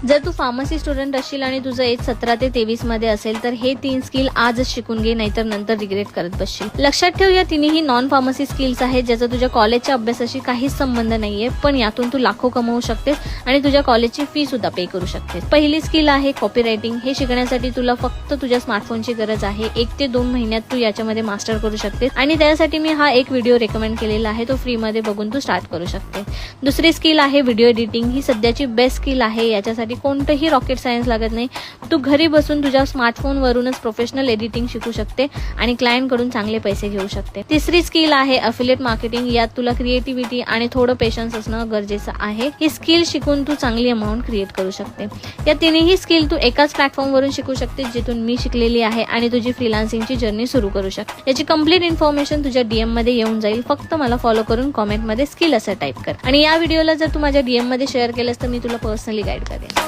जर तू pharmacy student असशील आणि तुझं एज 17 ते 23 मध्ये असेल तर हे 3 स्किल आजच शिकून घे, नाहीतर नंतर रिग्रेट करत बसशील. लक्षात ठेव, या तिन्ही नॉन फार्मसी स्किल्स आहेत ज्याचा तुझ्या कॉलेजच्या अभ्यासाशी काहीच संबंध नाहीये, पण यातून तू लाखो कमवू शकतेस आणि तुझ्या कॉलेजची फी सुद्धा पे करू शकतेस. पहिली स्किल आहे कॉपी रायटिंग. हे शिकण्यासाठी तुला फक्त तुझ्या स्मार्टफोनची गरज आहे. 1 ते 2 महिन्यात तू याच्यामध्ये मास्टर करू शकतेस आणि त्यासाठी मी हा एक व्हिडिओ रेकमेंड केलेला आहे, तो फ्री मध्ये बघून तू स्टार्ट करू शकते. दुसरी स्किल आहे व्हिडिओ एडिटिंग. ही सध्याची बेस्ट स्किल आहे. याच्यासाठी कोणतंही रॉकेट सायन्स लागत नाही. तू घरी बसून तुझ्या स्मार्टफोन वरूनच प्रोफेशनल एडिटिंग शिकू शकते आणि क्लायंट कडून चांगले पैसे घेऊ शकते. तिसरी स्किल आहे अफिलिएट मार्केटिंग. यात तुला क्रिएटिव्हिटी आणि थोडं पेशन्स असणं गरजेचं आहे. ही स्किल शिकून तू चांगली अमाऊंट क्रिएट करू शकते. या तिन्ही स्किल तू एकाच प्लॅटफॉर्म वरून शिकू शकते जिथून मी शिकलेली आहे आणि तुझी फ्रीलान्सिंगची जर्नी सुरू करू शकते. याची कंप्लीट इन्फॉर्मेशन तुझ्या डीएम मध्ये येऊन जाईल. फक्त मला फॉलो करून कॉमेंट मध्ये स्किल असं टाईप कर आणि या व्हिडिओला जर तू माझ्या डीएम मध्ये शेअर केलंस तर मी तुला पर्सनली गाईड करेन.